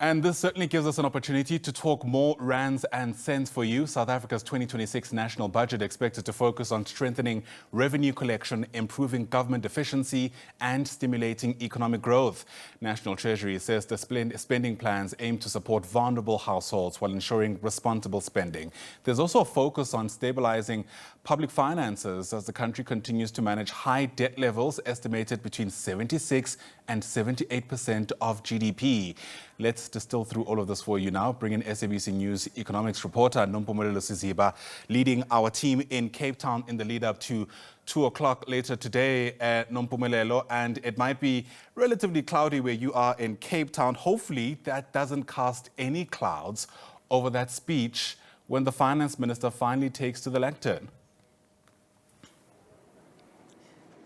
And this certainly gives us an opportunity to talk more rands and cents for you. South Africa's 2026 national budget expected to focus on strengthening revenue collection, improving government efficiency and stimulating economic growth. National Treasury says the spending plans aim to support vulnerable households while ensuring responsible spending. There's also a focus on stabilizing public finances as the country continues to manage high debt levels estimated between 76 and 78% of GDP. Let's distill through all of this for you now. Bring in SABC News economics reporter Nompumelelo Siziba, leading our team in Cape Town in the lead up to 2 o'clock later today, Nompumelelo, and it might be relatively cloudy where you are in Cape Town. Hopefully that doesn't cast any clouds over that speech when the finance minister finally takes to the lectern.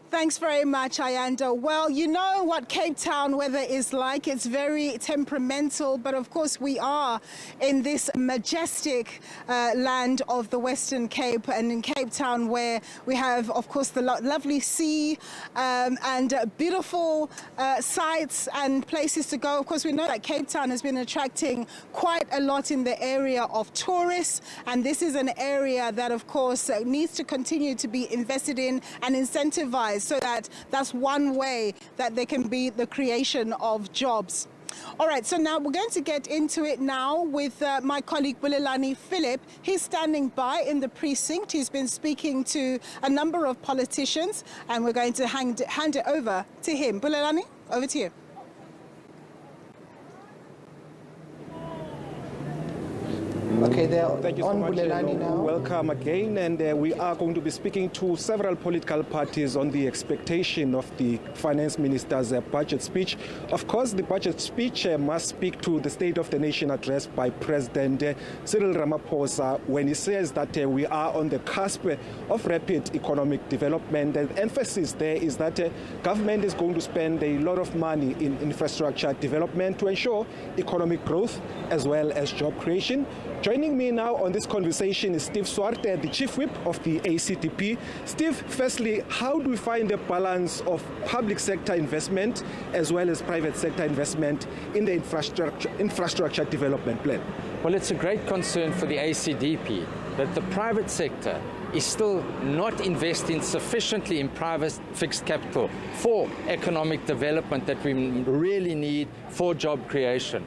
Thanks very much, Ayanda. Well, you know what Cape Town weather is like. It's very temperamental, but of course we are in this majestic land of the Western Cape, and in Cape Town where we have, of course, the lovely sea and beautiful sights and places to go. Of course, we know that Cape Town has been attracting quite a lot in the area of tourists, and this is an area that, of course, needs to continue to be invested in and incentivized, so that's one way that there can be the creation of jobs. All right, so now we're going to get into it now with my colleague Bulelani Phillip. He's standing by in the precinct. He's been speaking to a number of politicians, and we're going to hand it over to him. Bulelani, over to you. Okay, thank you so much. Welcome again, and we are going to be speaking to several political parties on the expectation of the finance minister's budget speech. Of course, the budget speech must speak to the State of the Nation address by President Cyril Ramaphosa when he says that we are on the cusp of rapid economic development. The emphasis there is that government is going to spend a lot of money in infrastructure development to ensure economic growth as well as job creation. Joining me now on this conversation is Steve Swarte, the Chief Whip of the ACDP. Steve, firstly, how do we find the balance of public sector investment as well as private sector investment in the infrastructure development plan? Well, it's a great concern for the ACDP that the private sector is still not investing sufficiently in private fixed capital for economic development that we really need for job creation.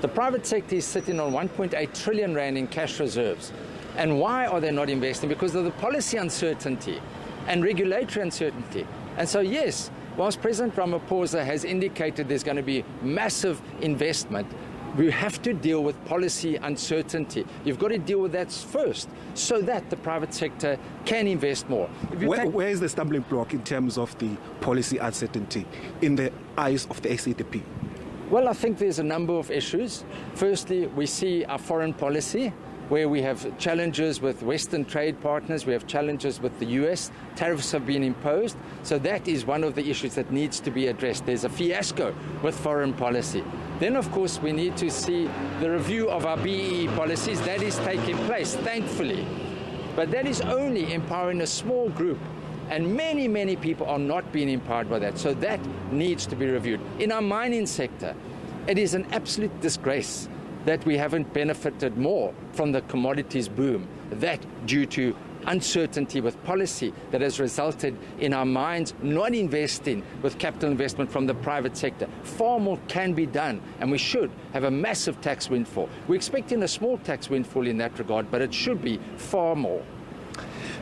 The private sector is sitting on 1.8 trillion rand in cash reserves. And why are they not investing? Because of the policy uncertainty and regulatory uncertainty. And so, yes, whilst President Ramaphosa has indicated there's going to be massive investment, we have to deal with policy uncertainty. You've got to deal with that first so that the private sector can invest more. Where is the stumbling block in terms of the policy uncertainty in the eyes of the ACDP? Well, I think there's a number of issues. Firstly, we see our foreign policy, where we have challenges with Western trade partners, we have challenges with the US, tariffs have been imposed, so that is one of the issues that needs to be addressed. There's a fiasco with foreign policy. Then, of course, we need to see the review of our BEE policies. That is taking place, thankfully. But that is only empowering a small group, and many, many people are not being empowered by that. So that needs to be reviewed. In our mining sector, it is an absolute disgrace that we haven't benefited more from the commodities boom. That due to uncertainty with policy that has resulted in our mines not investing with capital investment from the private sector. Far more can be done, and we should have a massive tax windfall. We're expecting a small tax windfall in that regard, but it should be far more.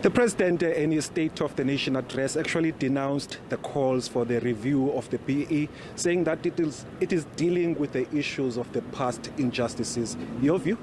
The President, in his State of the Nation address, actually denounced the calls for the review of the BE, saying that it is dealing with the issues of the past injustices. Your view?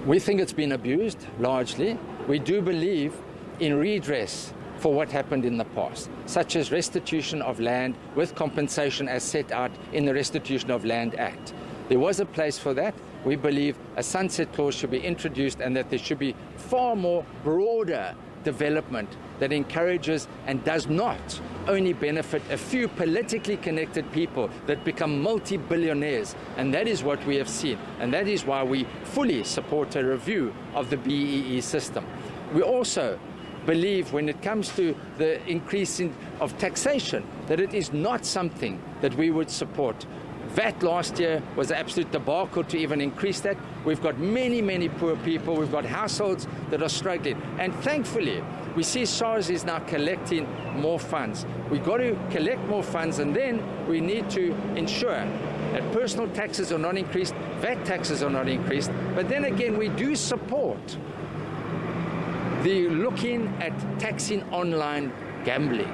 We think it's been abused, largely. We do believe in redress for what happened in the past, such as restitution of land with compensation as set out in the Restitution of Land Act. There was a place for that. We believe a sunset clause should be introduced, and that there should be far more broader development that encourages and does not only benefit a few politically connected people that become multi-billionaires. And that is what we have seen. And that is why we fully support a review of the BEE system. We also believe when it comes to the increasing of taxation that it is not something that we would support. VAT last year was an absolute debacle to even increase that. We've got many, many poor people. We've got households that are struggling. And thankfully, we see SARS is now collecting more funds. We've got to collect more funds, and then we need to ensure that personal taxes are not increased, VAT taxes are not increased. But then again, we do support the looking at taxing online gambling.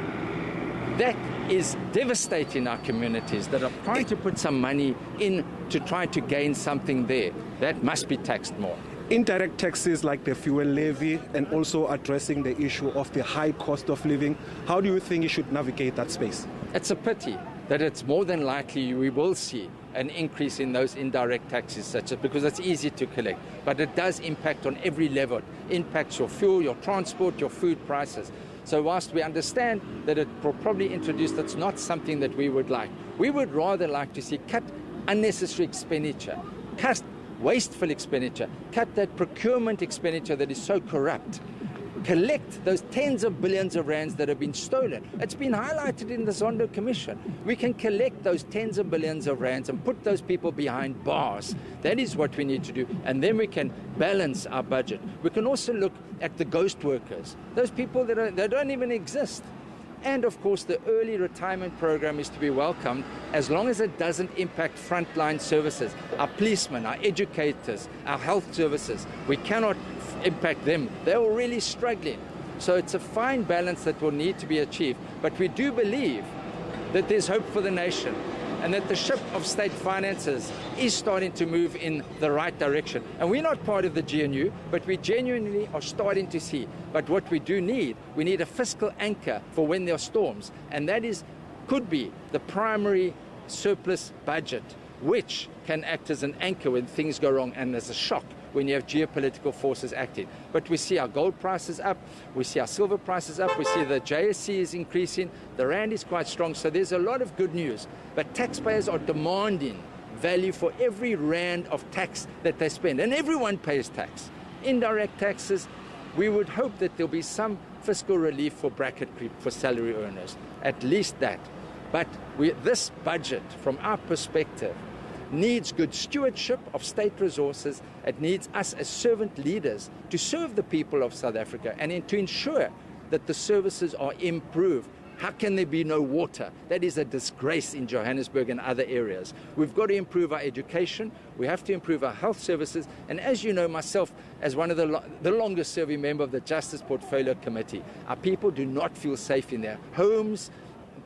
That is devastating our communities that are trying to put some money in to try to gain something there. That must be taxed more. Indirect taxes like the fuel levy and also addressing the issue of the high cost of living. How do you think you should navigate that space? It's a pity that it's more than likely we will see an increase in those indirect taxes, such as because it's easy to collect. But it does impact on every level. It impacts your fuel, your transport, your food prices. So whilst we understand that it will probably introduce, that's not something that we would like. We would rather like to see cut unnecessary expenditure, cut wasteful expenditure, cut that procurement expenditure that is so corrupt, collect those tens of billions of rands that have been stolen. It's been highlighted in the Zondo Commission. We can collect those tens of billions of rands and put those people behind bars. That is what we need to do, and then we can balance our budget. We can also look at the ghost workers, those people that don't even exist. And of course, the early retirement program is to be welcomed as long as it doesn't impact frontline services, our policemen, our educators, our health services. We cannot impact them. They're really struggling. So it's a fine balance that will need to be achieved. But we do believe that there's hope for the nation and that the ship of state finances is starting to move in the right direction. And we're not part of the GNU, but we genuinely are starting to see. But what we do need, we need a fiscal anchor for when there are storms. And that could be the primary surplus budget, which can act as an anchor when things go wrong and there's a shock when you have geopolitical forces acting. But we see our gold prices up, we see our silver prices up, we see the JSE is increasing, the rand is quite strong, so there's a lot of good news. But taxpayers are demanding value for every rand of tax that they spend, and everyone pays tax. Indirect taxes, we would hope that there'll be some fiscal relief for bracket creep for salary earners, at least that. But this budget, from our perspective, needs good stewardship of state resources. It needs us as servant leaders to serve the people of South Africa and to ensure that the services are improved. How can there be no water? That is a disgrace in Johannesburg and other areas. We've got to improve our education. We have to improve our health services. And as you know, myself, as one of the longest serving member of the Justice Portfolio Committee, our people do not feel safe in their homes,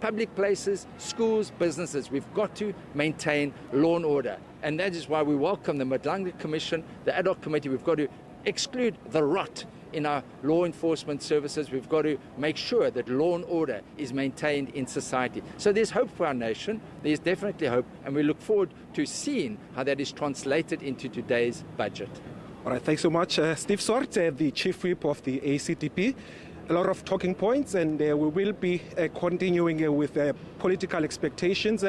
public places, schools, businesses. We've got to maintain law and order. And that is why we welcome the Madlanga Commission, the ad hoc committee. We've got to exclude the rot in our law enforcement services. We've got to make sure that law and order is maintained in society. So there's hope for our nation. There's definitely hope. And we look forward to seeing how that is translated into today's budget. All right, thanks so much. Steve Swart, the Chief Whip of the ACDP. A lot of talking points, and we will be continuing with political expectations.